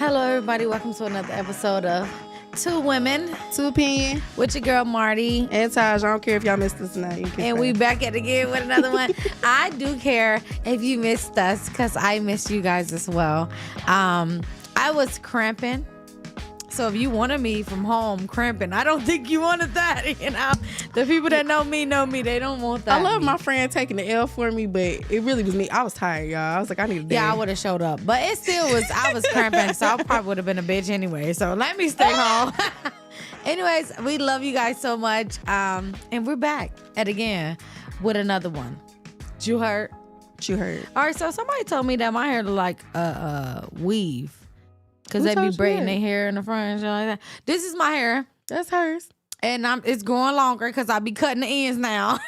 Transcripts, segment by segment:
Hello, everybody. Welcome to another episode of Two Women Two Opinion with your girl Marty. and Taj. I don't care if y'all missed us tonight. You can And stay. we back at it again with another one. I do care if you missed us because I missed you guys as well. I was cramping. So if you wanted me from home cramping, I don't think you wanted that. You know, the people that know me. They don't want that. I love my friend taking the L for me, but it really was me. I was tired, y'all. I was like, I need a day. Yeah, I would have showed up. But it still was, I was cramping, so I probably would have been a bitch anyway. So let me stay home. Anyways, we love you guys so much. And we're back at again with another one. You heard? You heard. All right, so somebody told me that my hair look like a weave. Because Who they be told you braiding that? their hair in the front and shit like that. This is my hair. That's hers. And it's growing longer because I be cutting the ends now.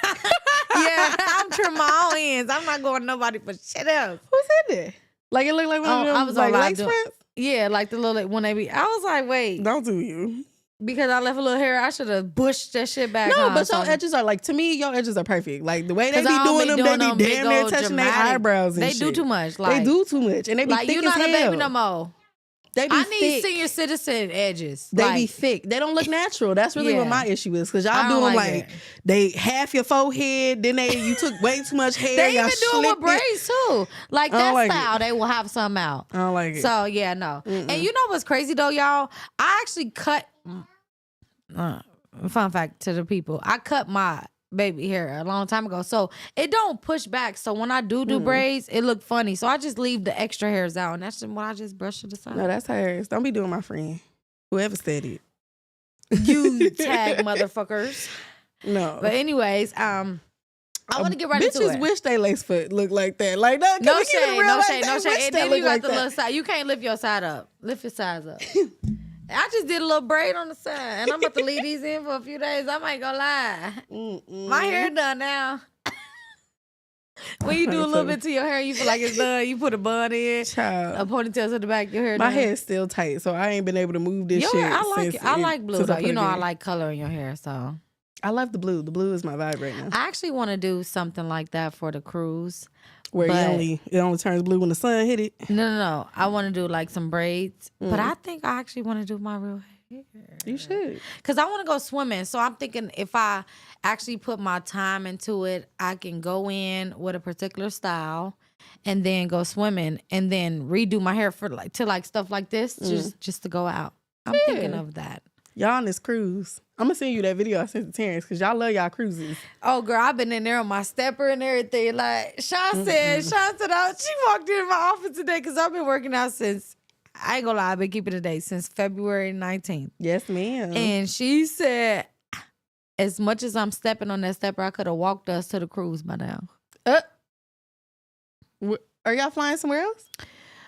Yeah, I'm trimming my own ends. I'm not going to nobody for shit else. Who said that? Like it looked like one of them I was like on lace live fronts? Yeah, like the little, when they be, I was like, wait, Don't do you. because I left a little hair, I should have bushed that shit back. No, huh? but So- your edges are like, to me, your edges are perfect. Like the way they 'cause be I don't doing them, they be they damn near go touching their dramatic. eyebrows and They shit. do too much. Like, They do too much. And they be like thick you're not as a hell. baby no more. They be I need thick. senior citizen edges. They like, be thick. They don't look natural. That's really Yeah. what my issue is. Because I y'all do don't them like like, it. they half your forehead, then you took way too much hair. They y'all even do it with slicked braids too. Like I don't that like style, it. they will have some out. I don't like it. So yeah, no. And you know what's crazy though, y'all? I actually cut. Fun fact to the people: I cut my baby hair a long time ago, so it don't push back. So when I do braids, it look funny. So I just leave the extra hairs out, and that's just what I just brush to the side. No, that's hers. Don't be doing my friend. Whoever said it. You tag motherfuckers. No. But anyways, I want to get right into Bitches it. wish they lace foot look like that. Like that. No Can we keep it shade, real? no Like, shade, they no wish shade. And they then look you got like the that. little side. You can't lift your side up. Lift your sides up. I just did a little braid on the side, and I'm about to leave these in for a few days. I might go lie. My hair done now. When you do a little bit to your hair, you feel like it's done. You put a bun in, Child. a ponytail to the back. Your hair My done. hair is still tight, so I ain't been able to move this Your shit. hair, I like since it. I like blue since though. put You it know I in. like color in your hair, so I love the blue. The blue is my vibe right now. I actually want to do something like that for the cruise. Where but- it only turns blue when the sun hit it. No. I want to do like some braids, but I think I actually want to do my real hair. You should. Because I want to go swimming. So I'm thinking if I actually put my time into it, I can go in with a particular style and then go swimming and then redo my hair for like stuff like this just to go out. I'm thinking of that. Y'all on this cruise. I'm going to send you that video I sent to Terrence because y'all love y'all cruises. Oh, girl, I've been in there on my stepper and everything. Like Sean said, she walked into my office today because I've been working out since, I ain't gonna lie, I've been keeping it a day since February 19th. Yes, ma'am. And she said, as much as I'm stepping on that stepper, I could have walked us to the cruise by now. Are y'all flying somewhere else?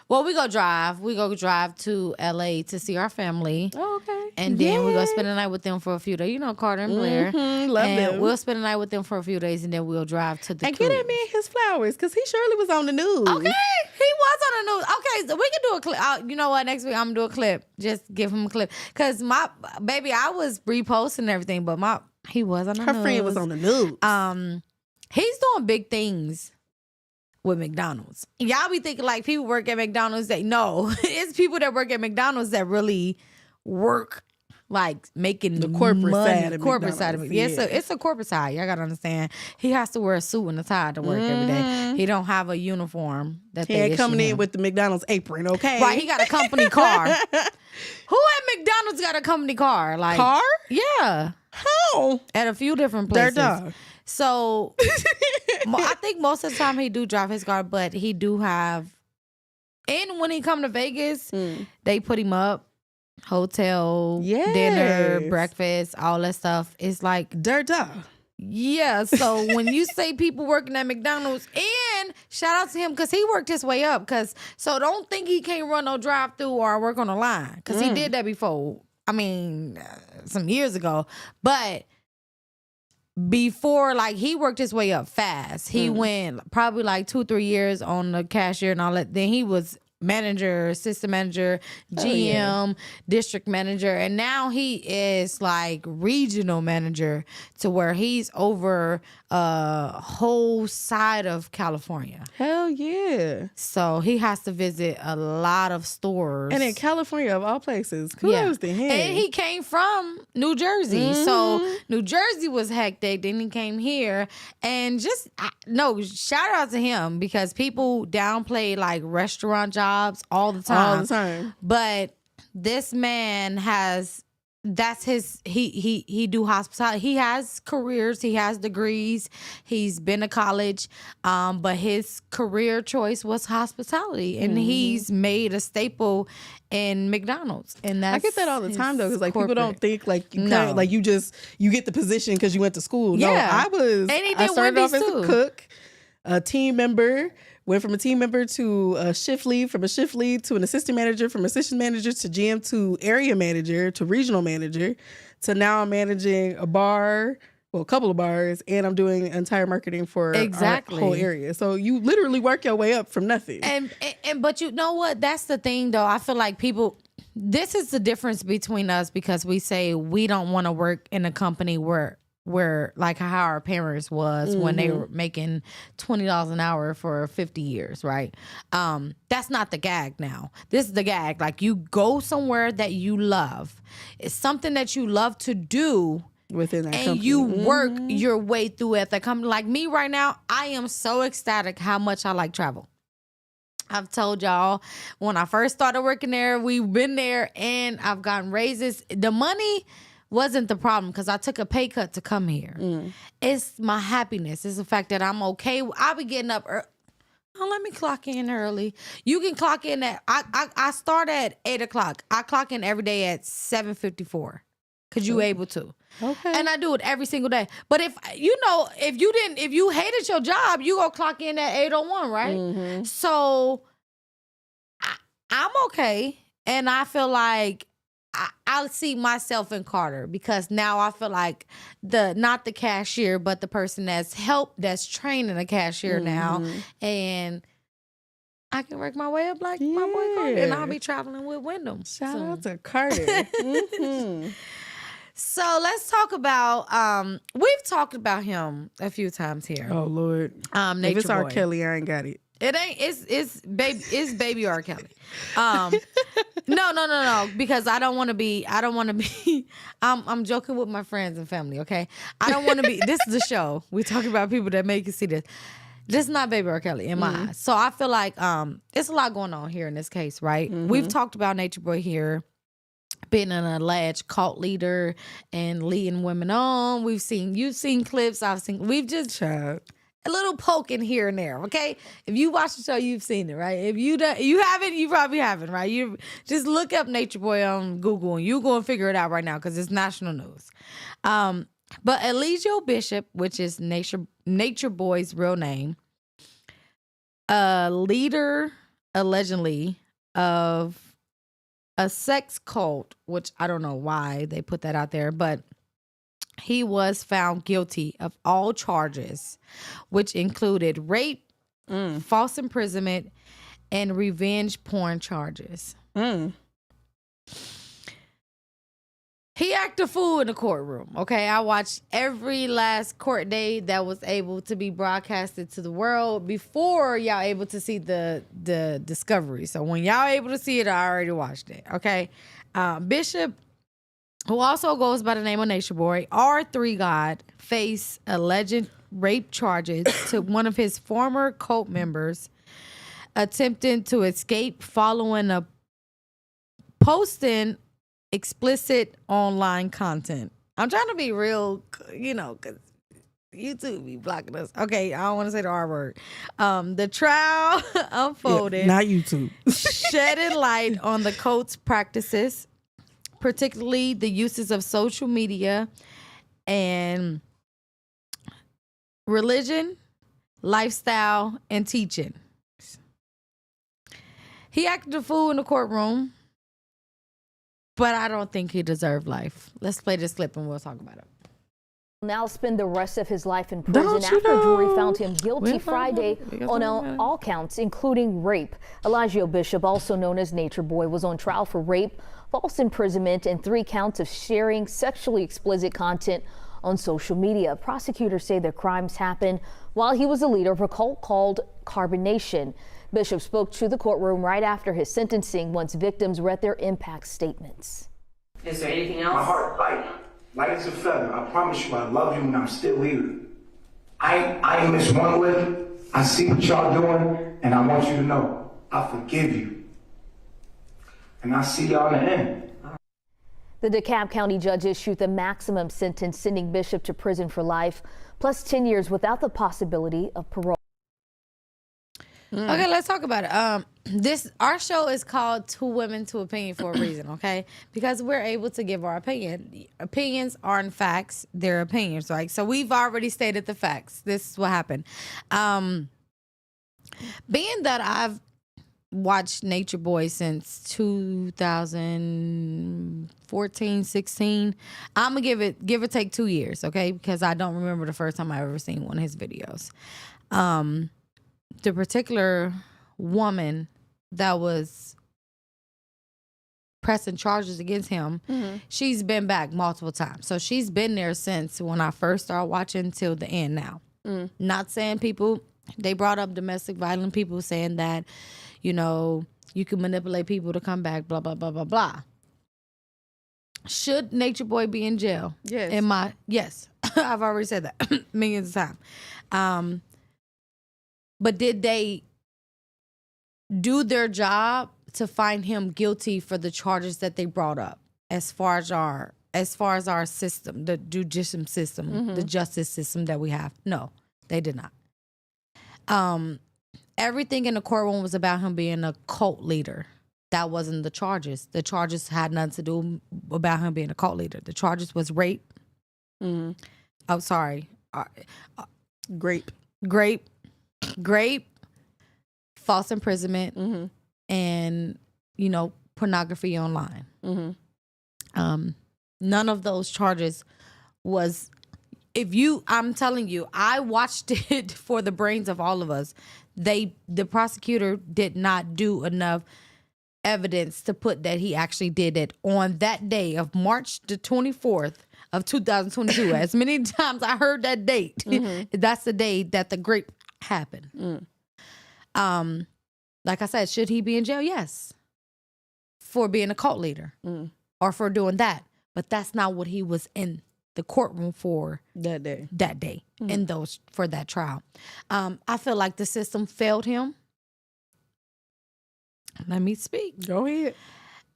Well, we go drive. We go drive to LA to see our family. Oh, okay. And then we go spend the night with them for a few days. You know Carter and Blair. Love and them. we'll spend the night with them for a few days and then we'll drive to the And cruise. get that man his flowers because he surely was on the news. Okay, he was on the news. Okay, so we can do a clip. You know what? Next week I'm gonna do a clip. Just give him a clip. Cause my baby, I was reposting everything, but he was on the news. Her friend was on the news. He's doing big things with McDonald's. Y'all be thinking like people work at McDonald's. No, it's people that work at McDonald's that really work. Like making The corporate money. side of corporate side of it. McDonald's, Yeah, yeah. it's a corporate side. Y'all gotta understand. He has to wear a suit and a tie to work every day. He don't have a uniform that He they ain't issue coming in him. with the McDonald's apron, okay? Right, he got a company car. Who at McDonald's got a company car? Like Car? Yeah, How? at a few different Their places. dog. So I think most of the time he do drive his car, but he do have. And when he come to Vegas, they put him up, hotel, Yes. dinner, breakfast, all that stuff. It's like Dirt dog. yeah. So when you say people working at McDonald's, and shout out to him because he worked his way up. So don't think he can't run no drive through or work on the line because he did that before. I mean, some years ago, but before, like, he worked his way up fast. He went probably like 2-3 years on the cashier and all that. Then he was manager, assistant manager, GM, district manager, and now he is like regional manager to where he's over a whole side of California. Hell yeah. So he has to visit a lot of stores. And in California, of all places, kudos to him. And he came from New Jersey. So New Jersey was hectic. Then he came here. And shout out to him because people downplay like restaurant jobs all the time. All the time. But this man has, that's his, he do hospitality. He has careers, he has degrees, he's been to college, but his career choice was hospitality, and he's made a staple in McDonald's. And that's, I get that all the time though, because like corporate. people don't think like you No. like you get the position because you went to school. No, Yeah. I started Wendy's off as too. a cook, a team member. Went from a team member to a shift lead, from a shift lead to an assistant manager, from assistant manager to GM to area manager to regional manager, to now I'm managing a bar, well, a couple of bars, and I'm doing entire marketing for our whole area. So you literally work your way up from nothing. And but you know what? That's the thing though. I feel like people, this is the difference between us, because we say we don't want to work in a company where like how our parents was when they were making $20 an hour for 50 years, right? That's not the gag now. This is the gag. Like, you go somewhere that you love. It's something that you love to do Within that and company. you work your way through it. The company, like me right now, I am so ecstatic how much I like travel. I've told y'all when I first started working there, we've been there and I've gotten raises. The money wasn't the problem because I took a pay cut to come here. It's my happiness. It's the fact that I'm okay. I'll be getting up early. Oh, let me clock in early. You can clock in at, I start at 8 o'clock. I clock in every day at 7:54 because you able to. Okay. And I do it every single day. But if you hated your job, you go clock in at 8:01, right? So I'm okay. And I feel like I'll see myself in Carter because now I feel like not the cashier, but the person that's training a cashier now. And I can work my way up like my boy Carter. And I'll be traveling with Wyndham. Shout out to Carter. So let's talk about, we've talked about him a few times here. Oh Lord. Nature If it's R. Boy. Kelly, I ain't got it. It ain't. It's baby R. Kelly. No. Because I don't want to be. I'm joking with my friends and family. Okay. I don't want to be. This is the show. We talking about people that make you see this. This is not baby R. Kelly in my eyes. So I feel like it's a lot going on here in this case, right? We've talked about Nature Boy here being an alleged cult leader and leading women on. You've seen clips. We've just. Child. A little poke in here and there, okay? If you watch the show, you've seen it, right? If you haven't, you probably haven't, right? You just look up Nature Boy on Google and you're going to figure it out right now because it's national news. But Eligio Bishop, which is Nature Boy's real name, a leader, allegedly, of a sex cult, which I don't know why they put that out there, but he was found guilty of all charges, which included rape, false imprisonment, and revenge porn charges. He acted a fool in the courtroom, okay? I watched every last court day that was able to be broadcasted to the world before y'all able to see the discovery. So when y'all able to see it, I already watched it, okay? Bishop, who also goes by the name of Nature Boy, R3 God, faced alleged rape charges to one of his former cult members attempting to escape following a posting explicit online content. I'm trying to be real, because YouTube be blocking us. Okay, I don't want to say the R word. The trial unfolded. Not YouTube. Shedding light on the cult's practices, particularly the uses of social media and religion, lifestyle, and teaching. He acted a fool in the courtroom, but I don't think he deserved life. Let's play this clip and we'll talk about it. Now spend the rest of his life in prison Don't you after a know? jury found him guilty Friday on all counts, including rape. Elijah Bishop, also known as Nature Boy, was on trial for rape, false imprisonment, and 3 counts of sharing sexually explicit content on social media. Prosecutors say the crimes happened while he was a leader of a cult called Carbonation. Bishop spoke to the courtroom right after his sentencing once victims read their impact statements. Is there anything else? My heart light as a feather. I promise you I love you and I'm still here. I ain't miss one lick. I see what y'all doing and I want you to know I forgive you. And I see y'all in the end. The DeKalb County judge issued the maximum sentence, sending Bishop to prison for life, plus 10 years without the possibility of parole. Okay, let's talk about it. Our show is called Two Women, Two Opinion for a reason, okay? Because we're able to give our opinion. Opinions aren't facts; they're opinions, right? So we've already stated the facts. This is what happened. Being that I've watched Nature Boy since 2014, 16, I'm gonna give or take 2 years, okay? Because I don't remember the first time I ever seen one of his videos. The particular woman that was pressing charges against him, she's been back multiple times. So she's been there since when I first started watching till the end now. Not saying they brought up domestic violence, people saying that, you know, you can manipulate people to come back, blah, blah, blah, blah, blah. Should Nature Boy be in jail? Yes. Yes. I've already said that millions of times. But did they do their job to find him guilty for the charges that they brought up as far as our system, the judicial system, the justice system that we have? No, they did not. Everything in the courtroom was about him being a cult leader. That wasn't the charges. The charges had nothing to do about him being a cult leader. The charges was rape. Oh, sorry. Grape, false imprisonment, and, you know, pornography online. None of those charges was, I'm telling you, I watched it for the brains of all of us. The prosecutor did not do enough evidence to put that he actually did it on that day of March the 24th of 2022. As many times I heard that date, that's the day that the grape happened. Like I said, should he be in jail? Yes, for being a cult leader or for doing that. But that's not what he was in the courtroom for That day. in those for that trial. I feel like the system failed him. Let me speak. Go ahead.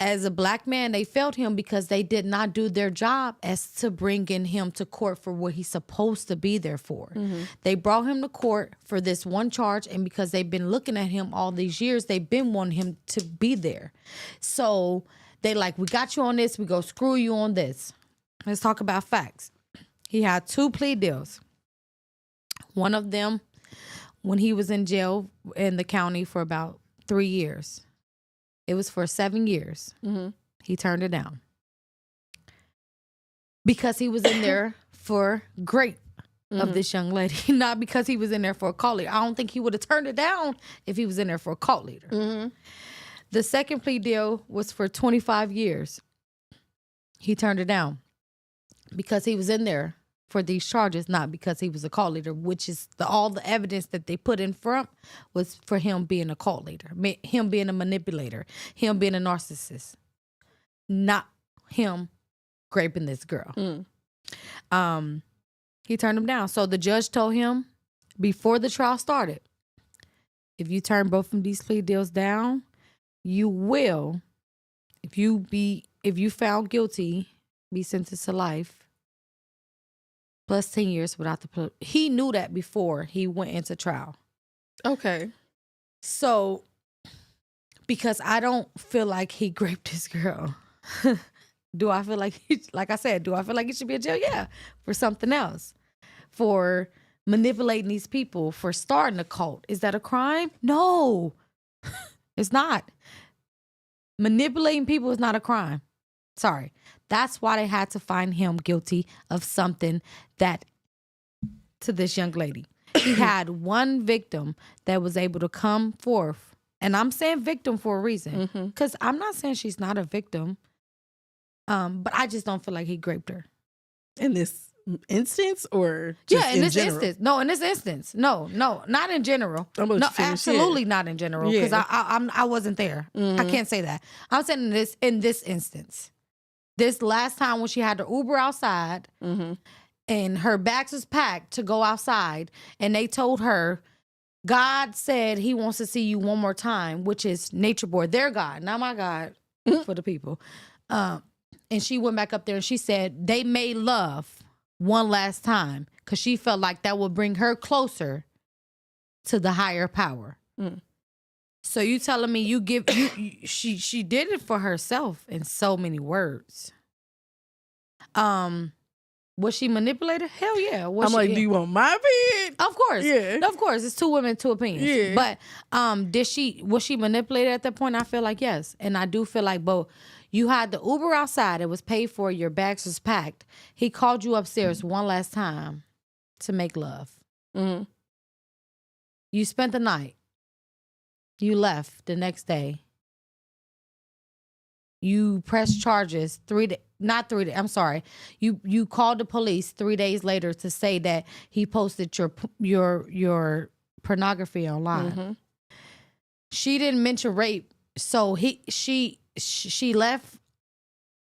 As a black man, they failed him because they did not do their job as to bringing him to court for what he's supposed to be there for. They brought him to court for this one charge, and because they've been looking at him all these years, they've been wanting him to be there. So they like, we got you on this, we go screw you on this. Let's talk about facts. He had 2 plea deals. One of them, when he was in jail in the county for about 3 years. It was for 7 years. He turned it down because he was in there for grape of this young lady, not because he was in there for a cult leader. I don't think he would have turned it down if he was in there for a cult leader. The second plea deal was for 25 years. He turned it down because he was in there for these charges, not because he was a cult leader, which is all the evidence that they put in front was for him being a cult leader, him being a manipulator, him being a narcissist, not him graping this girl. He turned him down. So the judge told him before the trial started, if you turn both of these plea deals down, you will, if you found guilty, be sentenced to life. Plus 10 years without the he knew that before he went into trial. Okay. So, because I don't feel like he raped this girl. Do I feel like like I said, do I feel like he should be in jail? Yeah. For something else. For manipulating these people, for starting a cult. Is that a crime? No. It's not. Manipulating people is not a crime. Sorry. That's why they had to find him guilty of something that to this young lady. He had one victim that was able to come forth. And I'm saying victim for a reason. Because I'm not saying she's not a victim. But I just don't feel like he raped her. In this instance or just in this general? instance. No, in this instance. No, not in general. No, absolutely not in general. Because I wasn't there. I can't say that. I'm saying in this instance. This last time when she had to Uber outside and her bags was packed to go outside and they told her, God said he wants to see you one more time, which is Nature Boy, their God, not my God, for the people. And she went back up there and she said they made love one last time because she felt like that would bring her closer to the higher power. So you telling me she did it for herself in so many words. Was she manipulated? Hell yeah. I'm like, do you want my opinion? Of course. Yeah. Of course. It's two women, two opinions. Yeah. But was she manipulated at that point? I feel like yes. And I do feel like both. You had the Uber outside, it was paid for, your bags was packed. He called you upstairs one last time to make love. You spent the night. You left the next day. You pressed charges 3 days. Not 3 days. I'm sorry. You called the police 3 days later to say that he posted your pornography online. She didn't mention rape, so she left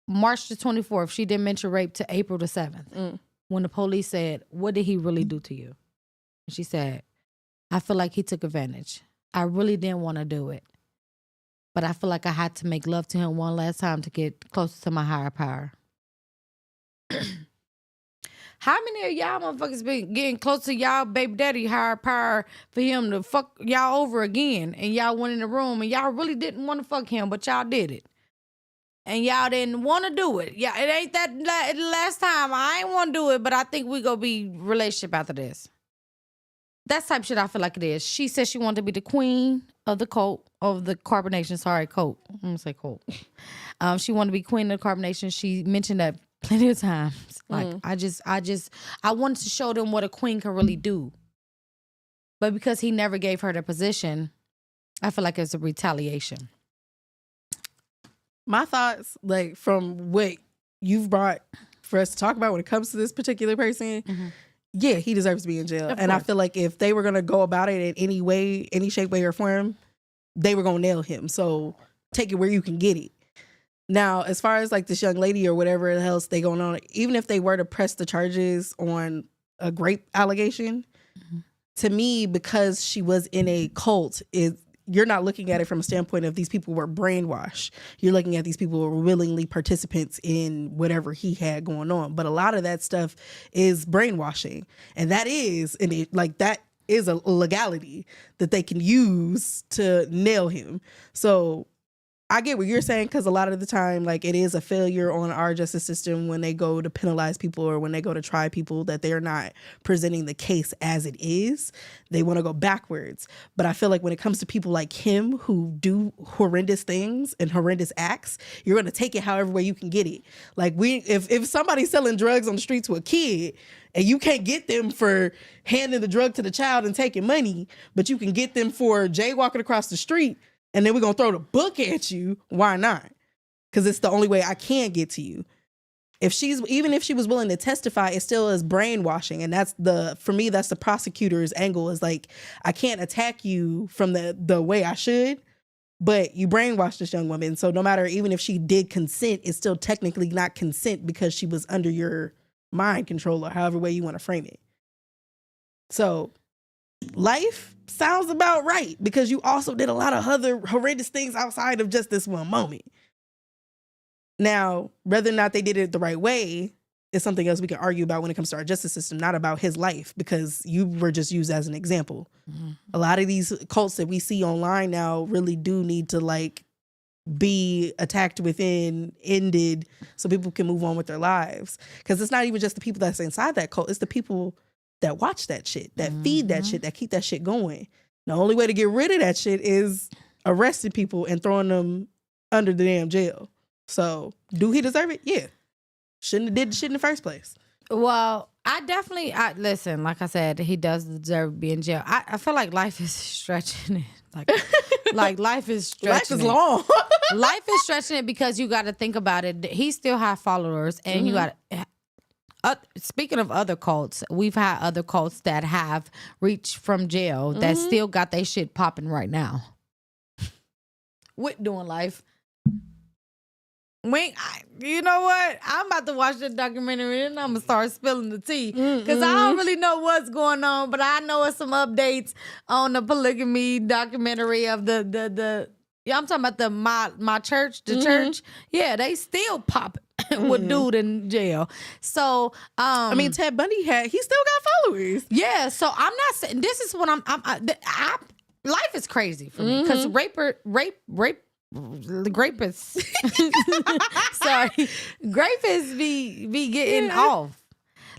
March the 24th. She didn't mention rape to April the 7th. When the police said, "What did he really do to you?" And she said, "I feel like he took advantage. I really didn't want to do it. But I feel like I had to make love to him one last time to get closer to my higher power." How many of y'all motherfuckers been getting close to y'all baby daddy higher power for him to fuck y'all over again? And y'all went in the room and y'all really didn't want to fuck him, but y'all did it. And y'all didn't want to do it. Yeah, it ain't that last time. I ain't want to do it, but I think we gonna be relationship after this. That's type of shit I feel like it is. She said she wanted to be the queen of the cult, of the carbonation. Sorry, cult. I'm going to say cult. She wanted to be queen of the carbonation. She mentioned that plenty of times. Like, I wanted to show them what a queen can really do. But because he never gave her the position, I feel like it's a retaliation. My thoughts, like, from what you've brought for us to talk about when it comes to this particular person, yeah, he deserves to be in jail. And I feel like if they were going to go about it in any way, any shape, way, or form, they were going to nail him. So take it where you can get it. Now, as far as like this young lady or whatever else they going on, even if they were to press the charges on a rape allegation, to me, because she was in a cult, you're not looking at it from a standpoint of these people were brainwashed. You're looking at these people who were willingly participants in whatever he had going on. But a lot of that stuff is brainwashing. And that is a legality that they can use to nail him. So I get what you're saying, because a lot of the time, like, it is a failure on our justice system when they go to penalize people or when they go to try people, that they're not presenting the case as it is. They want to go backwards. But I feel like when it comes to people like him who do horrendous things and horrendous acts, you're going to take it however way you can get it. Like, if somebody's selling drugs on the street to a kid, and you can't get them for handing the drug to the child and taking money, but you can get them for jaywalking across the street, and then we're going to throw the book at you, why not? Because it's the only way I can get to you. Even if she was willing to testify, it still is brainwashing. And for me, that's the prosecutor's angle, is like, I can't attack you from the way I should, but you brainwashed this young woman. So no matter, even if she did consent, it's still technically not consent because she was under your mind control, or however way you want to frame it. So life sounds about right, because you also did a lot of other horrendous things outside of just this one moment. Now, whether or not they did it the right way is something else we can argue about when it comes to our justice system, not about his life, because you were just used as an example. A lot of these cults that we see online now really do need to, like, be attacked within, ended, so people can move on with their lives. Because it's not even just the people that's inside that cult, it's the people that watch that shit, that feed that shit, that keep that shit going. The only way to get rid of that shit is arresting people and throwing them under the damn jail. So, do he deserve it? Yeah. Shouldn't have did the shit in the first place. Well, I listen, like I said, he does deserve to be in jail. I feel like life is stretching it. Like life is stretching Life is it. long. Life is stretching it because you got to think about it. He still have followers, and you got to. Speaking of other cults, we've had other cults that have reached from jail that still got their shit popping right now. What doing life? You know what? I'm about to watch the documentary and I'm gonna start spilling the tea because I don't really know what's going on, but I know it's some updates on the polygamy documentary of the. Yeah, I'm talking about the my church, the church. Yeah, they still popping with dude in jail. So I mean, Ted Bundy he still got followers. Yeah, so I'm not saying this is what life is crazy for me because grapists. Sorry, grapists be getting off.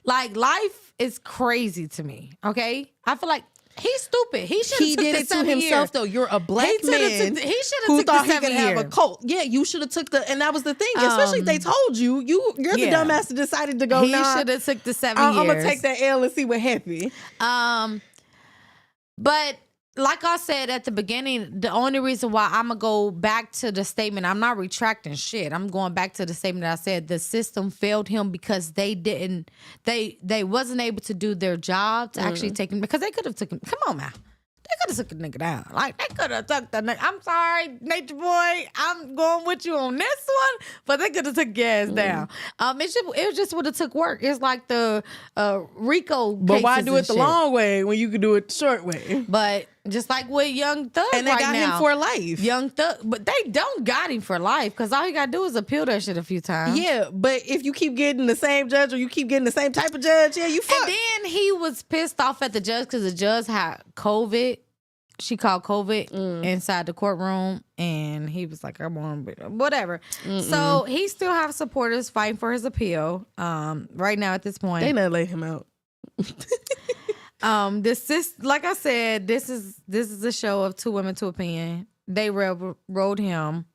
Like life is crazy to me. Okay, I feel like he's stupid. He did it to himself though. You're a black man who thought he could have a cult. Yeah, you should have took and that was the thing. Especially if they told you're the dumbass that decided to go. He should have took the 7 years. I'm gonna take that L and see what happened. But like I said at the beginning, the only reason why I'm gonna go back to the statement, I'm not retracting shit. I'm going back to the statement that I said the system failed him because they wasn't able to do their job to actually take him, because they could have took him. Come on, man. They could have took the nigga down. Like, they could have took the nigga. I'm sorry, Nature Boy. I'm going with you on this one, but they could have took your ass down. It just would have took work. It's like the Rico cases. But why do it the long way when you could do it the short way? But just like with Young Thug and they got him for life. Young Thug, but they don't got him for life because all you got to do is appeal that shit a few times. Yeah, but if you keep getting the same judge or you keep getting the same type of judge, yeah, you fucked. And then he was pissed off at the judge because the judge had COVID. She called COVID inside the courtroom, and he was like, "I'm on whatever." So he still have supporters fighting for his appeal. Right now at this point, they not let him out. Like I said, this is a show of two women, two opinion. They railroad him.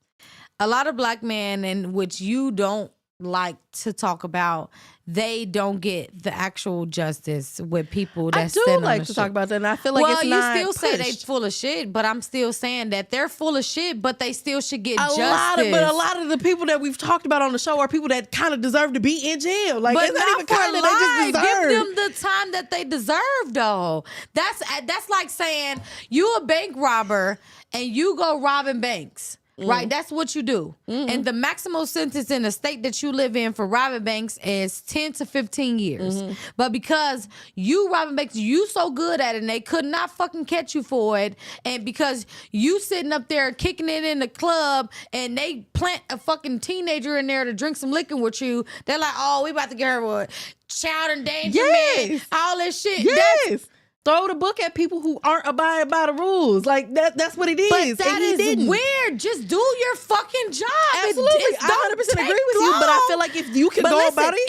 A lot of black men, in which you don't like to talk about, they don't get the actual justice with people that I do like to talk about that, and I feel like it's not you still pushed. say they full of shit, but I'm still saying that they're full of shit, but they still should get justice. A lot of the people that we've talked about on the show are people that kind of deserve to be in jail. Like, but it's not even for kind of, they just deserve. Give them the time that they deserve, though. That's like saying you a bank robber and you go robbing banks. Right, that's what you do. And the maximum sentence in the state that you live in for robbing banks is 10 to 15 years. But because you robbing banks, you so good at it and they could not fucking catch you for it, and because you sitting up there kicking it in the club and they plant a fucking teenager in there to drink some liquor with you, they're like, oh, we about to get her with child endangerment, all this shit. Yes. Throw the book at people who aren't abiding by the rules. Like, that's what it is. But that is weird. Just do your fucking job. Absolutely. I 100% agree with you, but I feel like if you can go about it.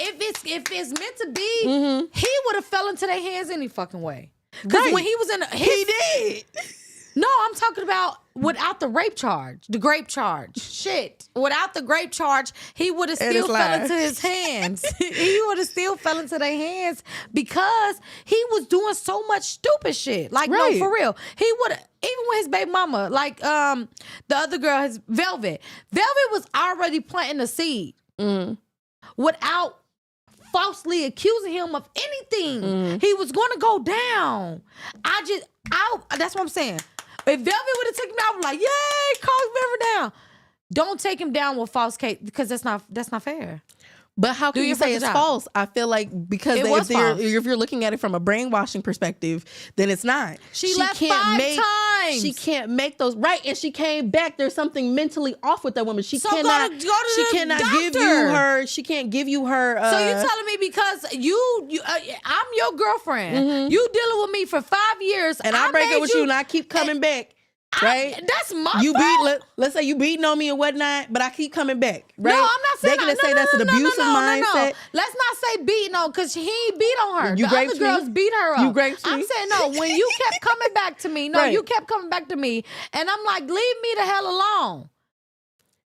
If it's meant to be, he would have fell into their hands any fucking way. Because when he was in he did. No, I'm talking about without the rape charge, the grape charge. Shit. Without the grape charge, he would have still fell into his hands. He would have still fell into their hands because he was doing so much stupid shit. Like, no, for real. He would have, even with his baby mama, like the other girl, his Velvet. Velvet was already planting a seed without falsely accusing him of anything. He was going to go down. That's what I'm saying. If Velvet would have taken him out, I'm like, yay, calm Velvet down. Don't take him down with false case because that's not fair. But how can you say it's false? I feel like because if you're looking at it from a brainwashing perspective, then it's not. She left 5 times. She can't make those right, and she came back. There's something mentally off with that woman. She cannot give you her. She can't give you her. So you telling me because I'm your girlfriend. You dealing with me for 5 years, and I break up with you, and I keep coming back. Right, that's my fault. Let's say you beating on me or whatnot, but I keep coming back. Right? No, I'm not saying they're gonna say that's an abusive mindset. Let's not say beating on because he ain't beat on her. You the other girls beat her up. You raped me. I'm saying no. When you kept coming back to me, you kept coming back to me, and I'm like, leave me the hell alone.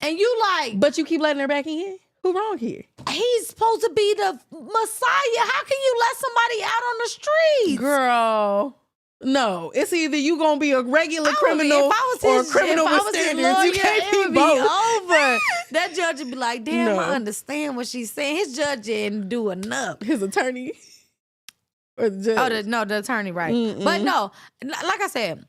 And you like, But you keep letting her back in? Who wrong here? he's supposed to be the Messiah. How can you let somebody out on the streets? Girl. No, it's either you gonna be a regular If criminal I was or a his- criminal if I with was his standards. lawyer, You can't it be would be both. over. That judge would be like, damn, No. I understand what she's saying. His judge didn't do enough. His attorney or the judge. The attorney, right. Mm-mm. But no, like I said,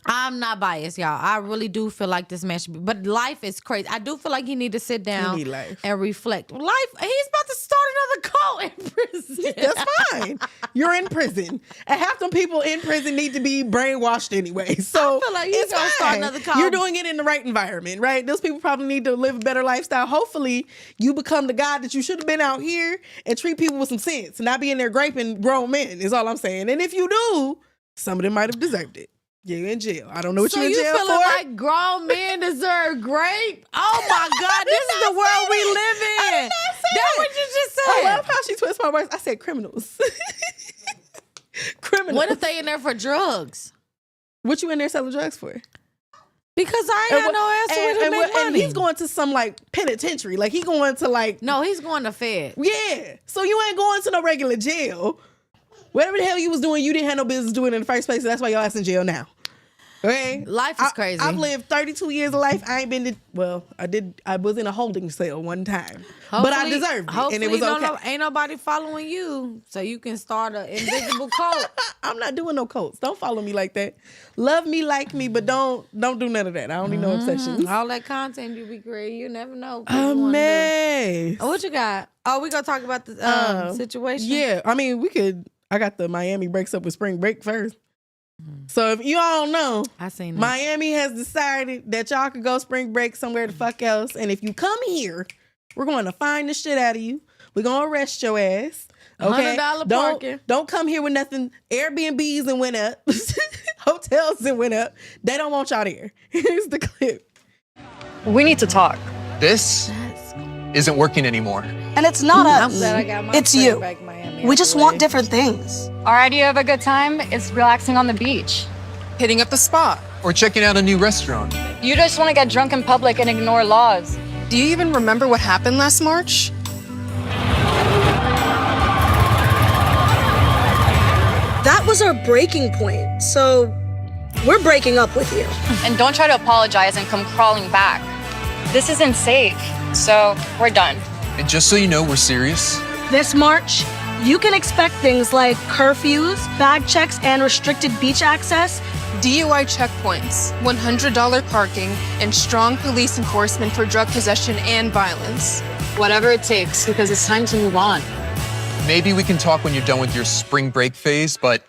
I'm not biased, y'all. I really do feel like this man should be. But life is crazy. I do feel like he need to sit down need life. and reflect. Life, he's about to start another cult in prison. That's fine. You're in prison. And half them people in prison need to be brainwashed anyway. So I feel like he's it's gonna start fine. another cult. You're doing it in the right environment, right? Those people probably need to live a better lifestyle. Hopefully, you become the guy that you should have been out here and treat people with some sense, not be in there graping grown men, is all I'm saying. And if you do, some of them might have deserved it. You're in jail. I don't know what So you're in you jail feeling for. like grown men deserve grape? Oh my God, this is the world we live in. That's what you just I said. love how she twists my words. I said criminals. Criminals. What if they in there for drugs? What you in there selling drugs for? Because I ain't got no answer where to make and money. he's going to some like penitentiary. Like he going to like No, he's going to Fed. yeah. So you ain't going to no regular jail. Whatever the hell you was doing, you didn't have no business doing in the first place. So that's why your ass in jail now. Okay, Life is crazy. I've lived 32 years of life. I ain't been to, well, I was in a holding cell one time, but I Hopefully- deserved it, and it was hopefully okay. ain't nobody following you, so you can start an invisible cult. I'm not doing no cults. Don't follow me like that. Love me, like me, but don't do none of that. I don't need no obsessions. All that content you be creating, you never know. what A you wanna do. mess. Oh, what you got? Oh, we gonna talk about the situation. Yeah, I mean, we could. I got the Miami breaks up with spring break first. So if you all know, I seen that. Miami has decided that y'all could go spring break somewhere the fuck else. And if you come here, we're going to find the shit out of you. We're going to arrest your ass. Okay? $100 parking. Don't come here with nothing. Airbnbs and went up. Hotels and went up. They don't want y'all there. Here's the clip. We need to talk. This isn't working anymore. And it's not I'm us. glad I got my It's spring you. break Miami We out just the want way. different things. Our idea of a good time is relaxing on the beach. Hitting up the spa. Or checking out a new restaurant. You just want to get drunk in public and ignore laws. Do you even remember what happened last March? That was our breaking point. So we're breaking up with you. And don't try to apologize and come crawling back. This isn't safe, so we're done. And just so you know, we're serious. This March, you can expect things like curfews, bag checks, and restricted beach access. DUI checkpoints, $100 parking, and strong police enforcement for drug possession and violence. Whatever it takes, because it's time to move on. Maybe we can talk when you're done with your spring break phase, but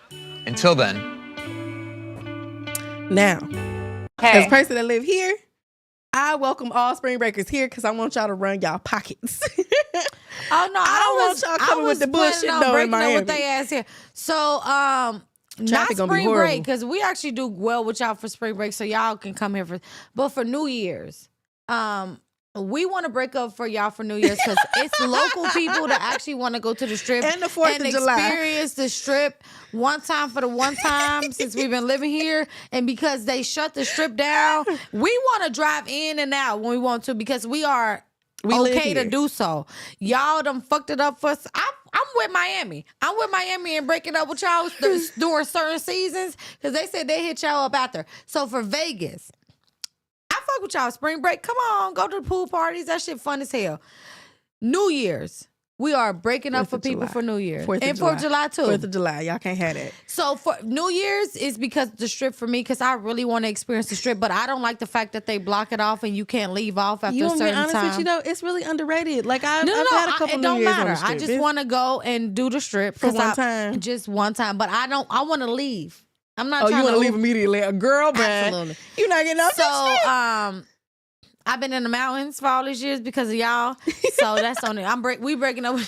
until then, Now, Hey, as a person that live here, I welcome all spring breakers here because I want y'all to run y'all pockets. Oh no, I don't want y'all coming with the bullshit, though, in Breaking up Miami. with they ass here. So not Traffic gonna be spring horrible. break because we actually do well with y'all for spring break, so y'all can come here for. But for New Year's, we want to break up for y'all for New Year's because it's local people that actually want to go to the strip And the 4th of July. experience the strip one time for the one time since we've been living here, and because they shut the strip down, we want to drive in and out when we want to because we are. We live Okay to here. do so. Y'all done fucked it up for us. I'm with Miami. I'm with Miami and breaking up with y'all during certain seasons because they said they hit y'all up after. So for Vegas, I fuck with y'all. Spring break, come on, go to the pool parties. That shit fun as hell. New Year's, we are breaking up 4th for of people July. for New Year's. 4th of And 4th of July too. 4th of July. Y'all can't have that. So for New Year's is because the strip for me, because I really want to experience the strip, but I don't like the fact that they block it off and you can't leave off after You a want me to be certain honest time. with you though? It's really underrated. Like I've No, had a couple it New don't Year's on matter. the strip. I just It's- want to go and do the strip For 'cause one time? just one time. But I want to leave. I'm not. Oh, trying you want to to leave immediately? A girl, man. Absolutely. You're not getting off So, that strip. I've been in the mountains for all these years because of y'all. So that's on it. We breaking up.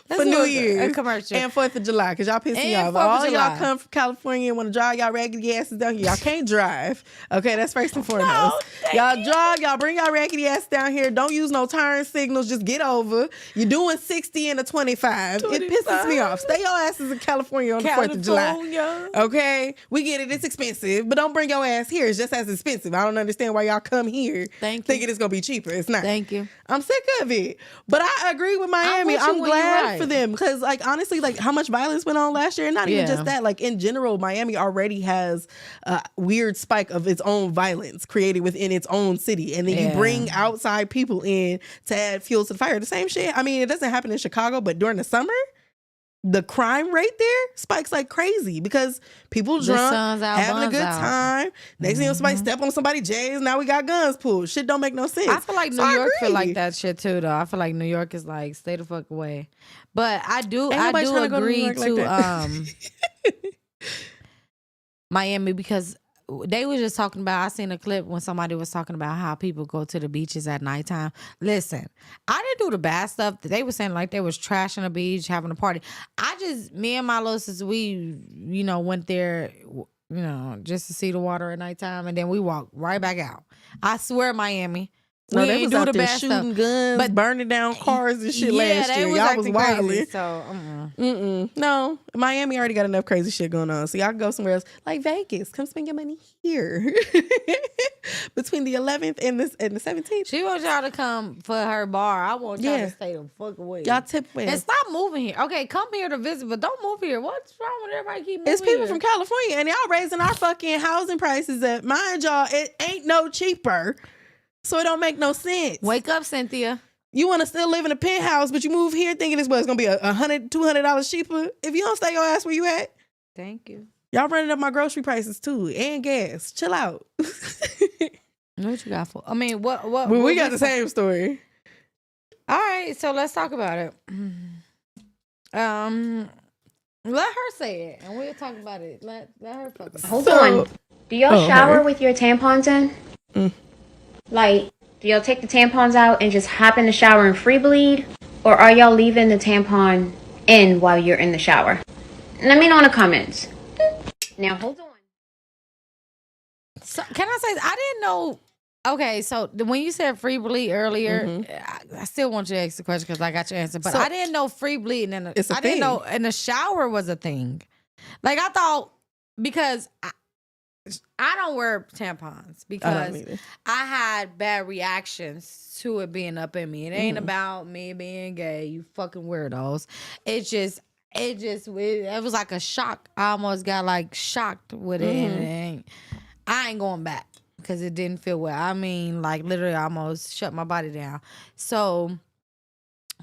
Let's for do New a Year's commercial. and 4th of July, because y'all piss me And off. 4th of All July. y'all come from California and want to drive y'all raggedy asses down here. Y'all can't drive. Okay, that's first and foremost. Y'all drive, y'all bring y'all raggedy ass down here. Don't use no turn signals. Just get over. You're doing 60 and a 25. It pisses me off. Stay your asses in California on the 4th of July. Okay? We get it. It's expensive, but don't bring your ass here. It's just as expensive. I don't understand why y'all come here thinking it's going to be cheaper. It's not. Thank you. I'm sick of it. But I agree with Miami. with you I'm when you're glad right. for them because, like, honestly, like how much violence went on last year, and not even just that. Like in general, Miami already has a weird spike of its own violence created within its own city, and then you bring outside people in to add fuel to the fire. The same shit. I mean, it doesn't happen in Chicago, but during the summer, the crime rate there spikes like crazy because people drunk, having a good time. Next thing you know, somebody step on somebody's J's. Now we got guns pulled. Shit don't make no sense. I feel like New York feel like that shit too, though. I feel like New York is like stay the fuck away. But I do agree to Miami because they were just talking about, I seen a clip when somebody was talking about how people go to the beaches at nighttime. Listen, I didn't do the bad stuff. They were saying like they was trashing the beach, having a party. Me and my little sister, we, went there, just to see the water at nighttime. And then we walked right back out. I swear, Miami. No, we they ain't was do out the there best shooting stuff. guns, But burning down cars and shit last year. Was Y'all was crazy, wilding. so, No, Miami already got enough crazy shit going on. So y'all can go somewhere else. Like Vegas. Come spend your money here. Between the 11th and the 17th. She wants y'all to come for her bar. I want y'all to stay the fuck away. Y'all tip well. And stop moving here. Okay, come here to visit, but don't move here. What's wrong with everybody keep moving It's people here? from California and y'all raising our fucking housing prices up. Mind y'all, it ain't no cheaper. So it don't make no sense. Wake up, Cynthia. You want to still live in a penthouse, but you move here thinking it's going to be $100, $200 cheaper. If you don't stay your ass where you at. Thank you. Y'all running up my grocery prices too and gas. Chill out. What you got for? I mean, what? We got the same story. All right, so let's talk about it. Let her say it, and we'll talk about it. Let her fuck about it. Hold on. Do y'all shower with your tampons in? Like, do y'all take the tampons out and just hop in the shower and free bleed? Or are y'all leaving the tampon in while you're in the shower? Let me know in the comments. Now, hold on. So, can I say, I didn't know. Okay, so when you said free bleed earlier, I still want you to ask the question because I got your answer. But I didn't know free bleeding I didn't know in the shower was a thing. Like I thought because I don't wear tampons because I had bad reactions to it being up in me. It ain't about me being gay, you fucking weirdos. It was like a shock. I almost got like shocked with it, and I ain't going back because it didn't feel well. I mean, like literally, I almost shut my body down. So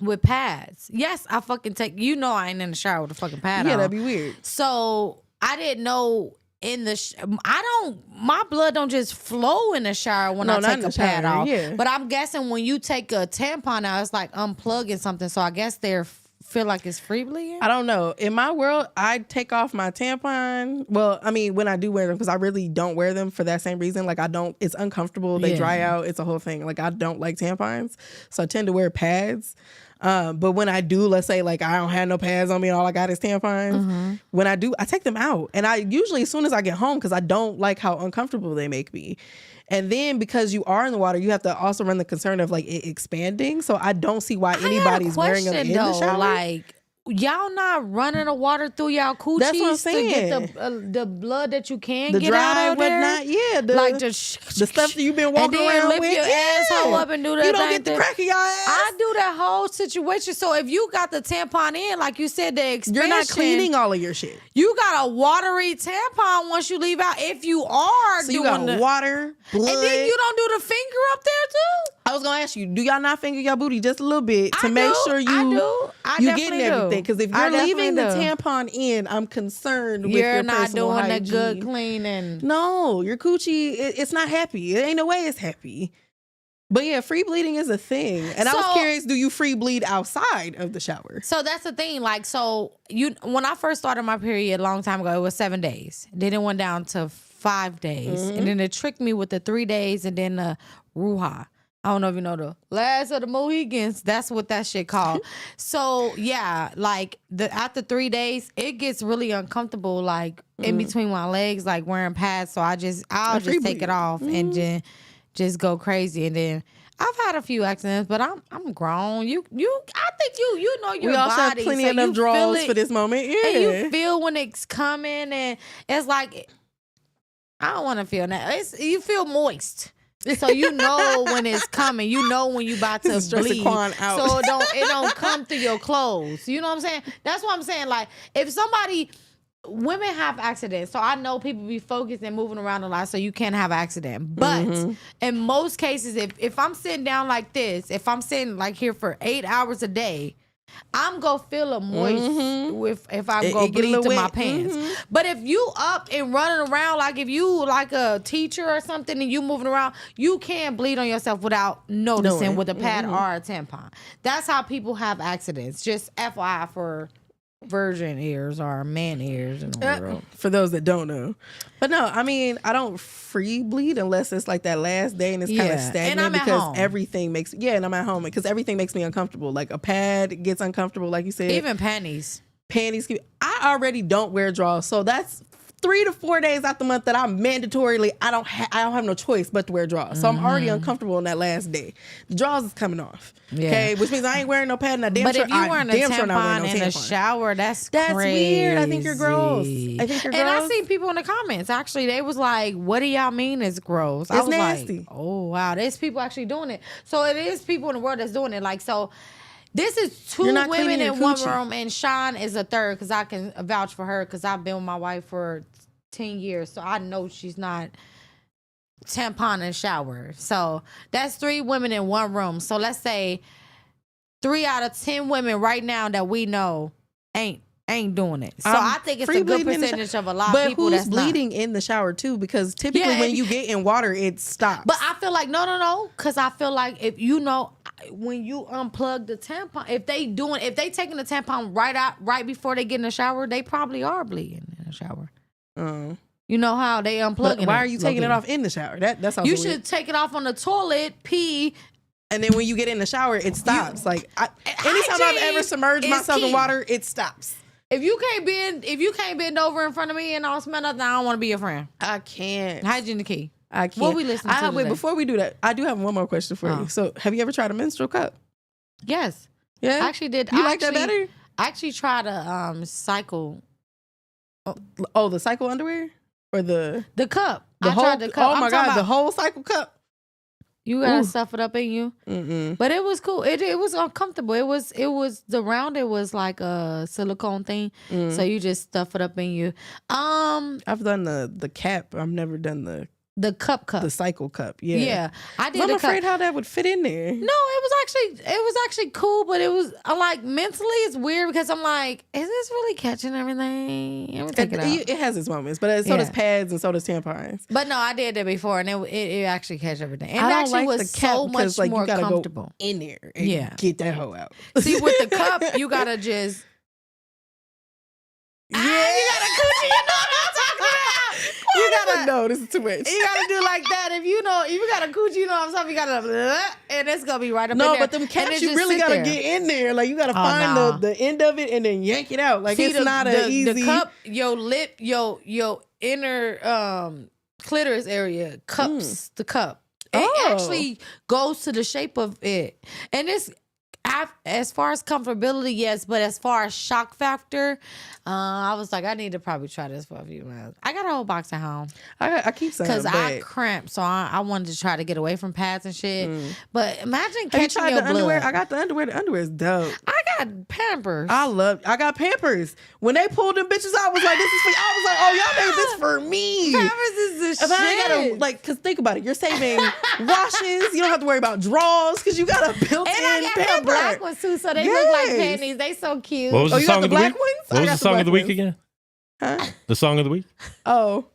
with pads, yes, I fucking take. I ain't in the shower with a fucking pad on. Yeah, that'd be weird. So I didn't know. My blood don't just flow in the shower when I take a pad off. Yeah. But I'm guessing when you take a tampon out, it's like unplugging something. So I guess they feel like it's free bleeding. I don't know. In my world, I take off my tampon. Well, I mean, when I do wear them, because I really don't wear them for that same reason. Like it's uncomfortable. They dry out. It's a whole thing. Like I don't like tampons. So I tend to wear pads. But when I do, let's say like I don't have no pads on me, all I got is tampons. When I do, I take them out. And I usually as soon as I get home, because I don't like how uncomfortable they make me. And then because you are in the water, you have to also run the concern of like it expanding. So I don't see why anybody's wearing them in the shower. Like, y'all not running the water through y'all coochies That's what I'm saying. to get the blood that you can The get dry out of there? whatnot, yeah. Like the stuff that you've been walking and then around lift with. your asshole up and do that. You don't thing get the crack of your ass. I do that whole situation. So if you got the tampon in, like you said, the expansion, you're not cleaning all of your shit. You got a watery tampon once you leave out. If you are so doing you got water, blood. And then you don't do the finger up there too? I was gonna ask you, do y'all not finger your booty just a little bit to make sure you getting everything? Because if you're leaving the tampon in, I'm concerned with your personal hygiene. You're not doing the good cleaning. No, your coochie, it's not happy. It ain't no way it's happy. But yeah, free bleeding is a thing. And I was curious, do you free bleed outside of the shower? So that's the thing. Like, when I first started my period a long time ago, it was 7 days. Then it went down to 5 days. And then it tricked me with the 3 days and then the Ruha. I don't know if you know the Last of the Mohicans. That's what that shit called. So yeah, like after 3 days, it gets really uncomfortable, like in between my legs, like wearing pads. So I'll just take it off and just go crazy. And then I've had a few accidents, but I'm grown. I think you know your body. We also have plenty enough draws for this moment. Yeah, and you feel when it's coming, and it's like I don't want to feel that. You feel moist. So you know when it's coming. You know when you about to bleed. Out. So it don't come through your clothes. You know what I'm saying? That's what I'm saying. Like if women have accidents. So I know people be focused and moving around a lot, so you can't have an accident. But in most cases, if I'm sitting down like this, if I'm sitting like here for 8 hours a day, I'm gonna feel a moist if I'm gonna bleed to my pants. But if you up and running around, like if you like a teacher or something and you moving around, you can't bleed on yourself without noticing with a pad or a tampon. That's how people have accidents. Just FYI for virgin ears or man ears in the world. For those that don't know. But no, I mean, I don't free bleed unless it's like that last day and it's kind of stagnant, and I'm because at home. And I'm at home because everything makes me uncomfortable. Like a pad gets uncomfortable, like you said. Even panties. I already don't wear drawers, so that's 3 to 4 days out the month that I'm mandatorily I don't have no choice but to wear drawers. So I'm already uncomfortable on that last day. The drawers is coming off. Yeah. Okay, which means I ain't wearing no pad and But if you're wearing a tampon in the shower, that's crazy. Weird. I think you're gross. And I see people in the comments, actually, they was like, what do y'all mean it's gross? I was nasty. Like, oh wow, there's people actually doing it. So it is people in the world that's doing it. Like, so this is 2 women in one room, and Sean is a third, because I can vouch for her because I've been with my wife for 10 years, so I know she's not tampon and shower. So that's 3 women in one room. So let's say 3 out of 10 women right now that we know ain't doing it. So I think it's a good percentage of a lot of people that's bleeding in the shower too, because typically when you get in water, it stops. But I feel like no, because I feel like if you know, when you unplug the tampon, if they taking the tampon right before they get in the shower, they probably are bleeding in the shower. You know how they unplug it. Why are you taking it off in the shower? That's also you should take it off on the toilet, pee, and then when you get in the shower, it stops. Anytime I've ever submerged myself in water, it stops. If you can't bend over in front of me and I don't smell nothing, I don't want to be your friend. I can't. Hygiene the key. I can't. What we listening to wait, before we do that, I do have one more question for you. So, have you ever tried a menstrual cup? Yes. Yeah. I actually did. You like that better? I actually tried a cycle. Oh, the cycle underwear or the cup? Tried the cup. Oh my God, the whole cycle cup. You gotta stuff it up in you. But it was cool. It was uncomfortable. It was the round. It was like a silicone thing. So you just stuff it up in you. I've done the cap. I've never done the cup, the cycle cup. Yeah, I did. I'm afraid how that would fit in there. No, it was actually cool, but it was like mentally it's weird because I'm like, is this really catching everything? I'm gonna take it out. It has its moments, but so does pads and so does tampons. But no, I did that before, and it actually catch everything. And I it don't actually like was the cap so much like, more you gotta comfortable go in there and get that hoe out. See, with the cup, you gotta just you gotta coochie. You know what I'm talking about. You gotta know this is too much. You gotta do like that. If you got a coochie, you know what I'm saying? You gotta, and it's gonna be right up in there. No, but them caps, you really gotta get in there. Like, you gotta find the end of it and then yank it out. Like, it's not an easy. The cup, your lip, your inner clitoris area cups the cup. It actually goes to the shape of it. And it's, as far as comfortability, yes, but as far as shock factor, I was like, I need to probably try this for a few months. I got a whole box at home. I keep saying because I cramp, so I wanted to try to get away from pads and shit. But imagine catching your blood. Underwear? I got the underwear. The underwear is dope. I got Pampers. I got Pampers. When they pulled them bitches out, I was like, this is for you. I was like, oh, y'all made this for me. Pampers is the shit. I gotta, because think about it. You're saving washes. You don't have to worry about drawers because you got a built-in Pamper. Black ones too, so they look like panties. They so cute. What was the song of the week? What was the song of the week ones. again? Huh? The song of the week? Oh,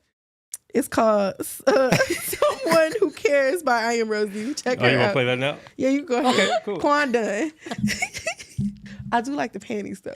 it's called Someone Who Cares by I Am Rosie. Check it out. You want to play that now? Yeah, you go ahead. Okay, cool. Quan done. I do like the panties though.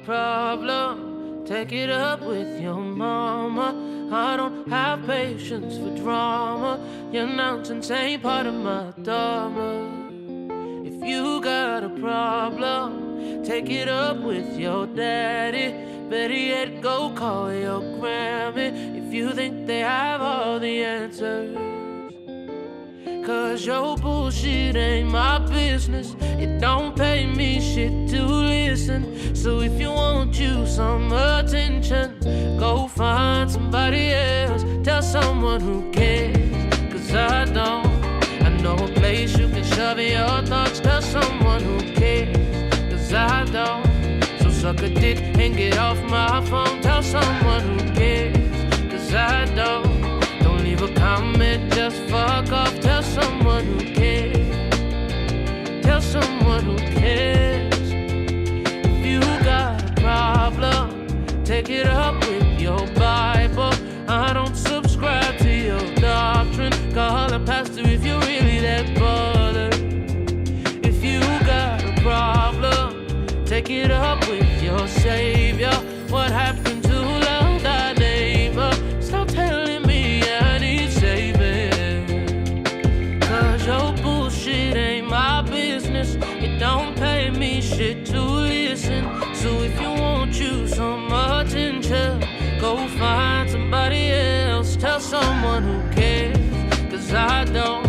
problem, take it up with your mama. I don't have patience for drama. Your nonsense ain't part of my dharma. If you got a problem, take it up with your daddy. Better yet, go call your Grammy if you think they have all the answers. Cause your bullshit ain't my business. It don't pay me shit to listen. So if you want you some attention, go find somebody else. Tell someone who cares. Cause I don't. I know a place you can shove your thoughts. Tell someone who cares. Cause I don't. So suck a dick and get off my phone. Tell someone who cares. Cause I don't. Don't leave a comment, just fuck off. Tell someone who cares. Tell someone who cares. If you got a problem, take it up with your Bible. I don't subscribe to your doctrine. Call a pastor if you're really that bothered. If you got a problem, take it up with your Savior. What happened to love thy neighbor? Stop telling me I need saving. Cause your bullshit ain't my business. It don't pay me shit to listen. So if you want you some attention, go find somebody else. Tell someone who cares. Cause I don't.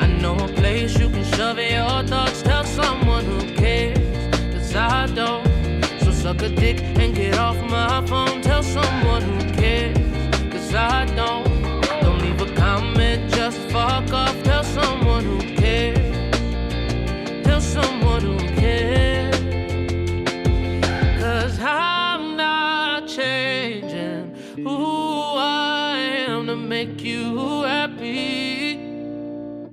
I know a place you can shove your thoughts. Tell someone who cares. Cause I don't. So suck a dick and get off my phone. Tell someone who cares. Cause I don't. Don't leave a comment, just fuck off. Tell someone who cares. Tell someone who cares. Cause I'm not changing who I am to make you happy.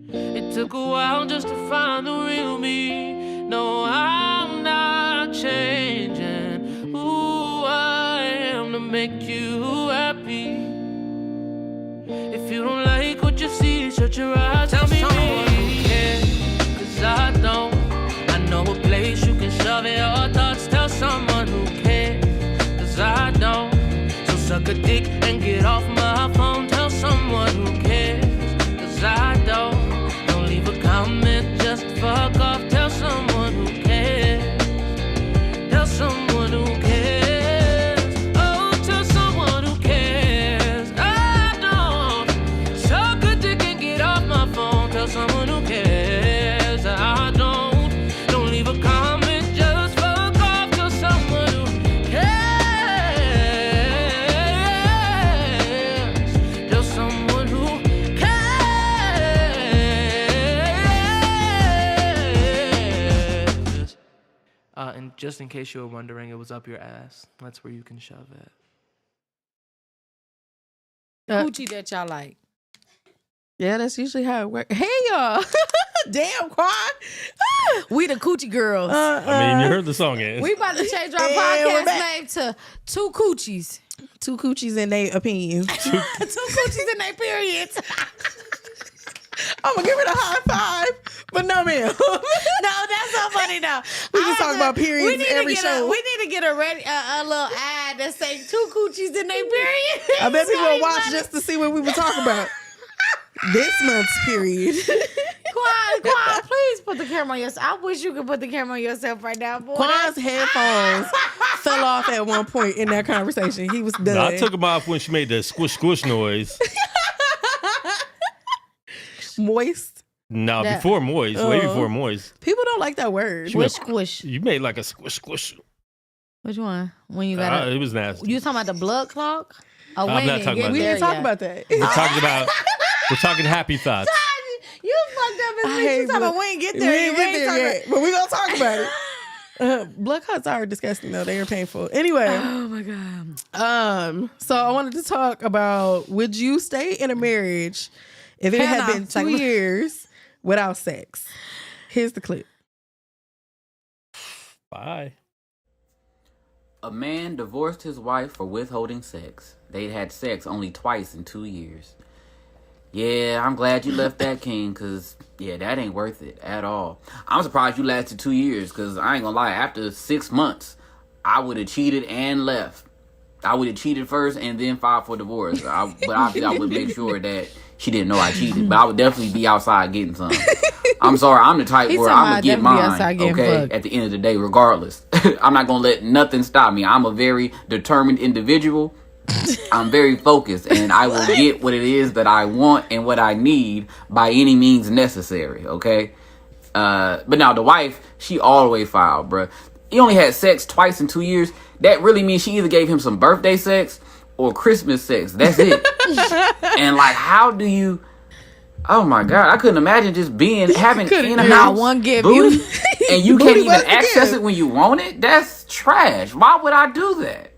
It took a while just to find the real me. No, I'm not changing who I am to make you happy. If you don't like what you see, shut your eyes. Tell me who cares. Cause I don't. I know a place you can shove your thoughts. Tell someone who cares. Cause I don't. So suck a dick and get off my phone. Tell someone who cares. Cause I don't. Don't leave a comment, just fuck off. Tell someone who cares. Tell someone who cares. Oh, tell someone who cares. I don't. Suck a dick and get off my phone. Tell someone who cares. I don't. Don't leave a comment, just fuck off. Tell someone who cares. Tell someone who cares. And just in case you were wondering, it was up your ass. That's where you can shove it. Coochie that y'all like. Yeah, that's usually how it works. Hey, y'all. Damn, Quan. We the coochie girls. I mean, you heard the song, Ann. We about to change our And we're podcast back. name to Two Coochies. Two coochies in their opinions. Two Coochies in their periods. I'm gonna give it a high five, but no, ma'am. No, that's so funny though. We just talk about periods every show. We need to get a little ad that say Two Coochies in their period. I bet people will watch just to see what we were talking about. This month's period. Quan, please put the camera on yourself. I wish you could put the camera on yourself right now, boy. Quan's headphones fell off at one point in that conversation. He was done. No, I took them off when she made the squish squish noise. Moist. No, before moist, way before moist. People don't like that word. Squish. You made like a squish squish. Which one? When you got it was nasty. You talking about the blood clot? Oh, I'm not talking about We that. didn't talk about that. We're talking happy thoughts. You fucked up as bitch. You talking about we ain't get there. We ain't get there yet, but we gonna talk about it. Blood clots are disgusting though. They are painful. Anyway. Oh my God. So I wanted to talk about, would you stay in a marriage if it had been 2 years without sex? Here's the clip. Bye. A man divorced his wife for withholding sex. They'd had sex only twice in 2 years. Yeah, I'm glad you left that, King, because, yeah, that ain't worth it at all. I'm surprised you lasted 2 years, because I ain't gonna lie, after 6 months, I would have cheated and left. I would have cheated first and then filed for divorce. But obviously, I would make sure that she didn't know I cheated. But I would definitely be outside getting some. I'm sorry, I'm the type where I'm going to get mine, okay, at the end of the day, regardless. I'm not going to let nothing stop me. I'm a very determined individual. I'm very focused, and I will get what it is that I want and what I need by any means necessary, okay? But now the wife, she all the way filed, bruh. He only had sex twice in 2 years. That really means she either gave him some birthday sex or Christmas sex. That's it. And like, how do you... Oh my God, I couldn't imagine just having in a house one give booty, you and you can't even access it when you want it. That's trash. Why would I do that?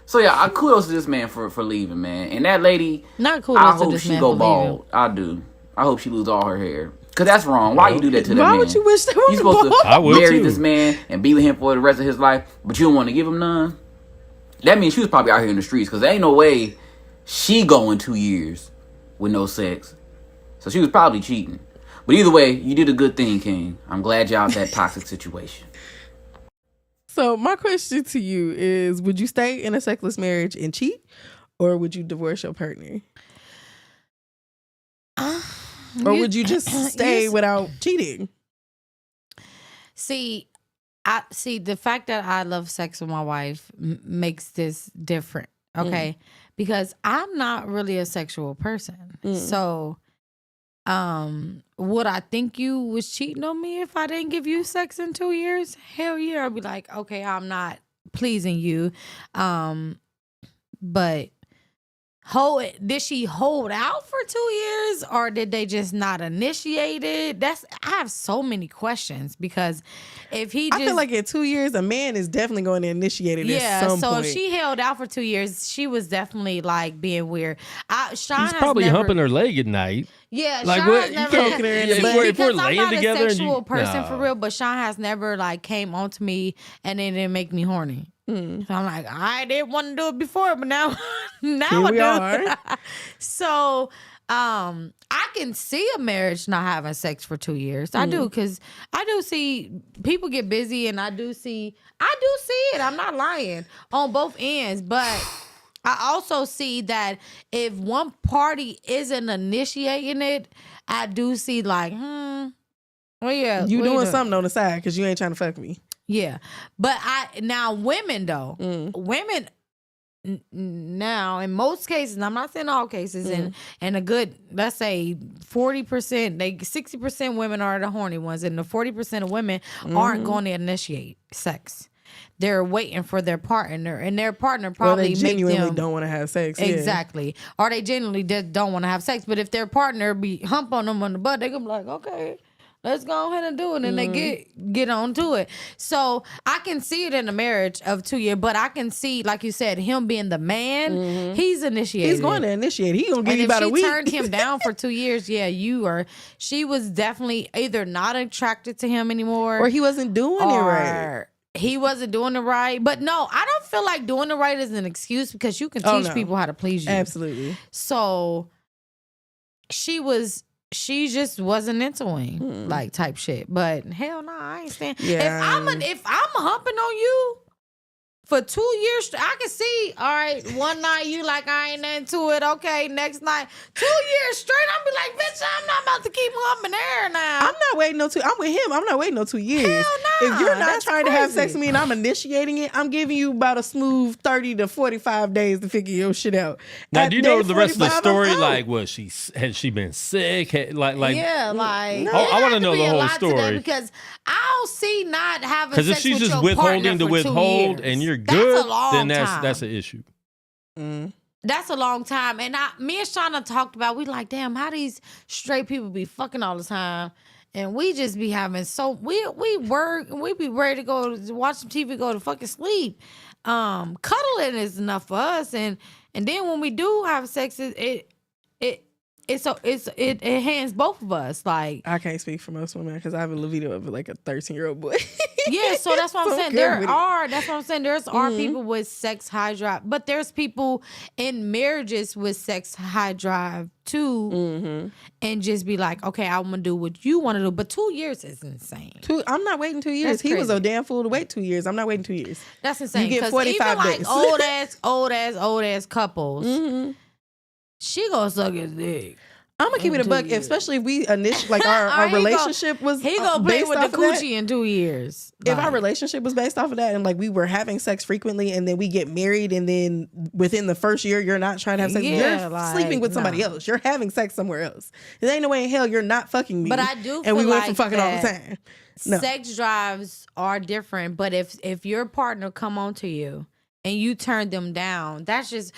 So yeah, kudos to this man for leaving, man. And that lady, not kudos I to hope this she man go for bald. leaving. I do. I hope she lose all her hair. Cause that's wrong. Why you do that to that man? Why would you wish that You supposed to marry too. this man and be with him for the rest of his life, but you don't want to give him none. That means she was probably out here in the streets. Cause there ain't no way she going 2 years with no sex. So she was probably cheating. But either way, you did a good thing, King. I'm glad you're out that toxic situation. So my question to you is, would you stay in a sexless marriage and cheat, or would you divorce your partner? Or would you just stay without cheating? See, the fact that I love sex with my wife makes this different, okay? Because I'm not really a sexual person. So, would I think you was cheating on me if I didn't give you sex in 2 years? Hell yeah, I'd be like, okay, I'm not pleasing you. But did she hold out for 2 years, or did they just not initiate it? I have so many questions, because if he just, I feel like in 2 years, a man is definitely going to initiate it at some point. If she held out for 2 years, she was definitely like being weird. Sean He's has probably never, humping her leg at night. Yeah, Like, Sean what? has You never can't- if we're I'm laying not together a and sexual you- person No. for real, but Sean has never like came on to me and it didn't make me horny. So I'm like, I didn't want to do it before, but now Here I we do. are. So I can see a marriage not having sex for 2 years. I do, because I do see people get busy, and I do see it. I'm not lying on both ends, but I also see that if one party isn't initiating it, I do see like, well, yeah, You doing something on the side because you ain't trying to fuck me. Yeah, but now women though, women now in most cases, and I'm not saying all cases, and a good, let's say 40%, 60% women are the horny ones, and the 40% of women aren't going to initiate sex. They're waiting for their partner, and their partner probably they genuinely make them, don't want to have sex. Exactly. Or they genuinely just don't want to have sex. But if their partner be hump on them on the butt, they gonna be like, okay, let's go ahead and do it. And they get on to it. So I can see it in a marriage of 2 years, but I can see, like you said, him being the man, he's initiated. He's going to initiate. He's going to give you about a week. If she turned him down for 2 years, she was definitely either not attracted to him anymore. Or he wasn't doing it right. He wasn't doing it right. But no, I don't feel like doing it right is an excuse, because you can teach people how to please you. Absolutely. So she just wasn't into him, like type shit. But hell no, I ain't stand. Yeah. If I'm humping on you for 2 years, I can see, all right, one night you like, I ain't into it. Okay, next night, 2 years straight, I'm be like, bitch, I'm not about to keep humping her now. I'm not waiting I'm with him. I'm not waiting no 2 years. Hell nah, if you're not that's trying to have crazy. sex with me and I'm initiating it, I'm giving you about a smooth 30 to 45 days to figure your shit out. Now, At do you know day the rest of the 45, story? I'm out. Like, has she been sick? Like, yeah, like No. I wanna know the whole to that, story. because I'll see not having because sex if she's with just your partner withholding to for 2 withhold years, and you're that's good, a long then time. that's an issue. That's a long time. And me and Shauna talked about, we like, damn, how these straight people be fucking all the time. And we just be having we work and we be ready to go watch some TV, go to fucking sleep. Cuddling is enough for us. And then when we do have sex, it it hands both of us. Like, I can't speak for most women because I have a libido of like a 13-year-old boy. yeah, so that's what I'm So saying. good with it. That's what I'm saying. There's are people with sex high drive, but there's people in marriages with sex high drive too, and just be like, okay, I'm gonna do what you want to do. But 2 years is insane. I'm not waiting 2 years. That's He was a crazy. damn fool to wait 2 years. I'm not waiting 2 years. That's insane. You get 'Cause 45 even days. like old ass couples, she gonna suck his dick. I'm gonna keep it a buck, especially if we initially like our relationship was He gonna play based with off the of that. coochie in 2 years. If our relationship was based off of that and like we were having sex frequently and then we get married and then within the first year you're not trying to have sex, Yeah, you're like, sleeping with somebody else. You're having sex somewhere else. There ain't no way in hell you're not fucking me. But I do and feel we went like from fucking all the that time. No. sex drives are different, but if your partner come on to you and you turn them down, that's just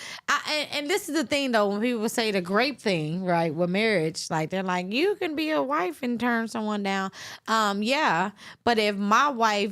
and this is the thing though, when people say the grape thing, right, with marriage, like they're like, you can be a wife and turn someone down. Yeah, but if my wife,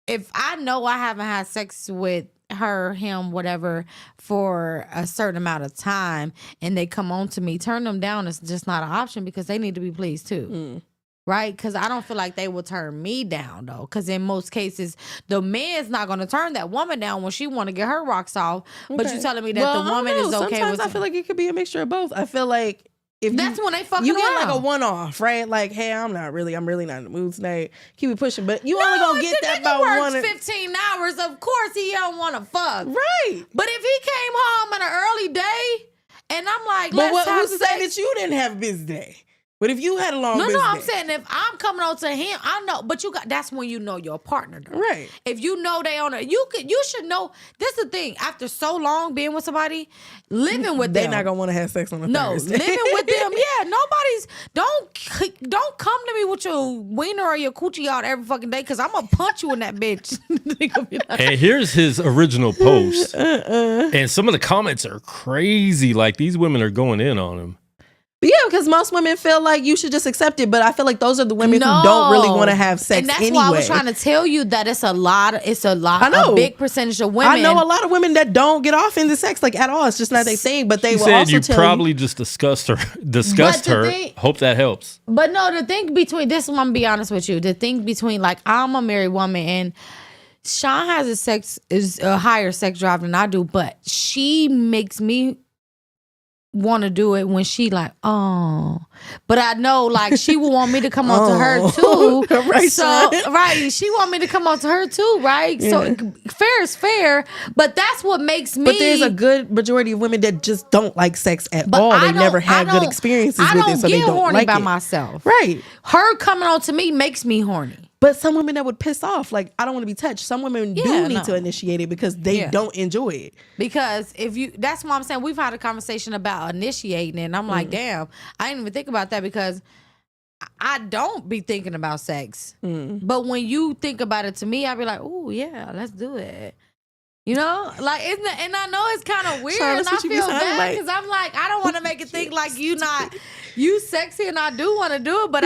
if I know I haven't had sex with her, him, whatever, for a certain amount of time and they come on to me, turn them down is just not an option because they need to be pleased too. Right? Because I don't feel like they will turn me down, though. Because in most cases, the man's not going to turn that woman down when she want to get her rocks off. But you telling me that Well, the I don't woman know. is okay Sometimes with I feel like it could be a mixture of both. I feel like if That's when they fucking you get like around. a one-off, right? Like, hey, I'm really not in the mood tonight. Keep it pushing, but you only gonna get that about works one. 15 hours. Of course, he don't want to fuck. Right. But if he came home on an early day, and I'm like, But let's have who's to say sex. that you didn't have a busy day? But if you had a long No, busy I'm day, saying if I'm coming on to him, I know, but that's when you know your partner, though. Right. If you know they on it, you should know. This is the thing. After so long being with somebody, living with they're them, not gonna want to have sex on a no, Thursday. living with them, yeah. Nobody's don't come to me with your wiener or your coochie out every fucking day because I'm gonna punch you in that bitch. And here's his original post. And some of the comments are crazy. Like these women are going in on him. But yeah, because most women feel like you should just accept it. But I feel like those are the women who don't really want to have sex and that's anyway. why I was trying to tell you that it's a lot. I know. A big percentage of women. I know a lot of women that don't get off into sex like at all. It's just not their thing. But they She will said also you tell probably just discussed her. Hope that helps. But no, the thing between this, I'm gonna be honest with you. The thing between like I'm a married woman and Sean has a higher sex drive than I do, but she makes me want to do it when she like, oh, but I know like she will want me to come on to her too. Right, so Sean? right, she want me to come on to her too, right? So fair is fair, but that's what makes me. But there's a good majority of women that just don't like sex at all. They never had good experiences with it, so they don't horny like by it. myself. Right. Her coming on to me makes me horny. But some women that would piss off, like I don't want to be touched. Some women Yeah, do need no. to initiate it because they don't enjoy it. Because that's why I'm saying we've had a conversation about initiating it, and I'm like, damn, I didn't even think about that because I don't be thinking about sex. But when you think about it to me, I be like, oh yeah, let's do it. You know, like and I know it's kind of weird, Sean, and that's I what you be feel sounding bad like. because I'm like, I don't want to make it think like you sexy, and I do want to do it, but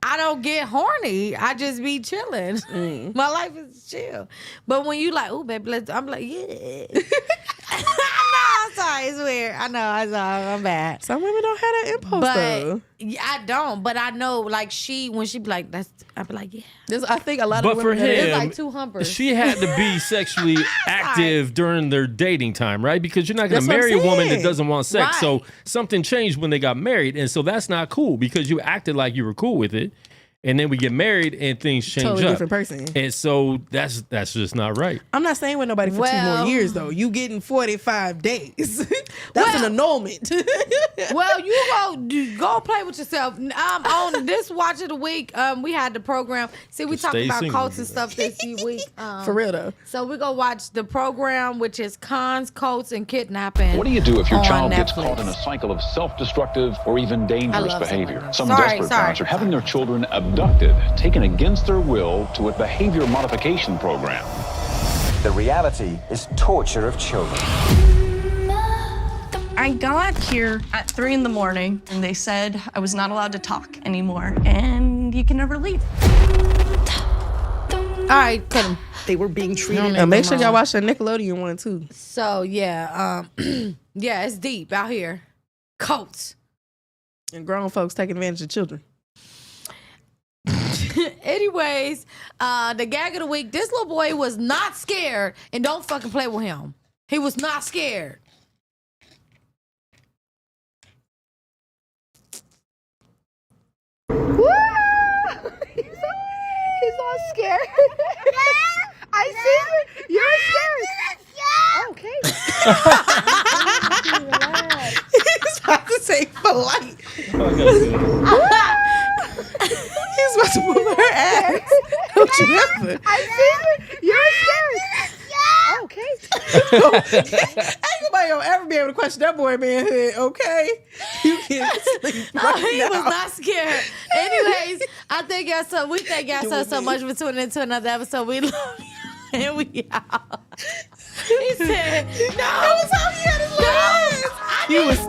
I don't get horny. I just be chilling. My life is chill. But when you like, oh baby, I'm like, yeah. I'm sorry, it's weird. I know, I'm bad. Some women don't have that impulse though. Yeah, I don't. But I know, like when she be like, I be like, yeah. I think a lot But of for women. him, It's like two humpers. she had to be sexually active during their dating time, right? Because you're not going That's to what I'm marry a woman that saying. doesn't want sex. Right. So something changed when they got married. And so that's not cool because you acted like you were cool with it. And then we get married and things change Totally up. different person. And so that's just not right. I'm not staying with nobody for 2 Well- more years though. You getting 45 days. That's an annulment. Well, you go play with yourself. On this Watch of the Week, we had the program. See, we Just talked stay about single. cults and stuff this week. For real though. So we go watch the program, which is Cons, Cults, and Kidnapping. What do you do if your on child gets Netflix. caught in a cycle of self-destructive or even dangerous love behavior? something. Some Sorry, desperate sorry. parents are having their children abducted, taken against their will to a behavior modification program. The reality is torture of children. I got here at 3 a.m. and they said I was not allowed to talk anymore and you can never leave. All right, cut 'em. They were being treated. Don't Make sure make y'all them watch the Nickelodeon one too. So yeah, yeah, it's deep out here. Cults. And grown folks taking advantage of children. Anyways, the gag of the week, this little boy was not scared, and don't fucking play with him. He was not scared. He's all scared. I see you. You're scared. Okay. He's about to say polite. He's about to move her ass. Don't you ever. I see you. You're scared. Okay. Ain't nobody gonna ever be able to question that boy manhood, okay? You can sleep He right was now. not scared. Anyways, I thank y'all so. We thank y'all so much for tuning into another episode. We love you, and we out. He said, "No." That was how he had his legs. I He was